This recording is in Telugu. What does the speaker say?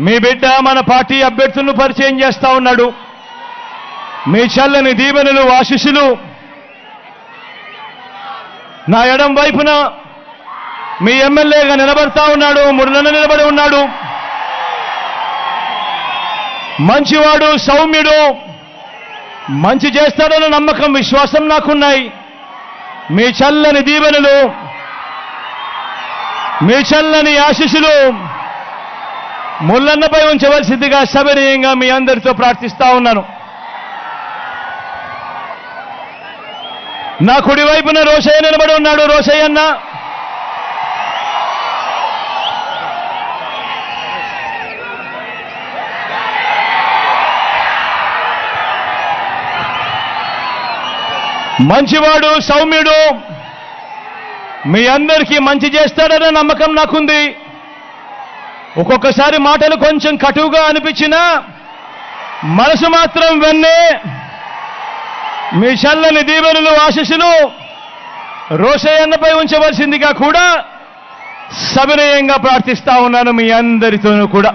మీ బిడ్డ మన పార్టీ అభ్యర్థులను పరిచయం చేస్తా ఉన్నాడు. మీ చల్లని దీవెనలు ఆశీస్సులు నా ఎడం వైపున మీ ఎమ్మెల్యేగా నిలబడతా ఉన్నాడు. మురళన నిలబడి ఉన్నాడు. మంచివాడు, సౌమ్యుడు, మంచి చేస్తాడన్న నమ్మకం, విశ్వాసం నాకున్నాయి. మీ చల్లని దీవెనలు, మీ చల్లని ఆశీస్సులు ముల్లన్నపై ఉంచవలసిందిగా సవినయంగా మీ అందరితో ప్రార్థిస్తా ఉన్నాను. నా కుడి వైపున రోషయ్య నిలబడి ఉన్నాడు. రోషయ్య అన్న, మంచివాడు, సౌమ్యుడు, మీ అందరికీ మంచి చేస్తాడన్న నమ్మకం నాకుంది. ఒక్కొక్కసారి మాటలు కొంచెం కటువుగా అనిపించినా మనసు మాత్రం వెన్నే. మీ చల్లని దీవెనలు ఆశీస్సులు రోషయ్యన్నపై ఉంచవలసిందిగా కూడా సవినయంగా ప్రార్థిస్తా ఉన్నాను మీ అందరితోనూ కూడా.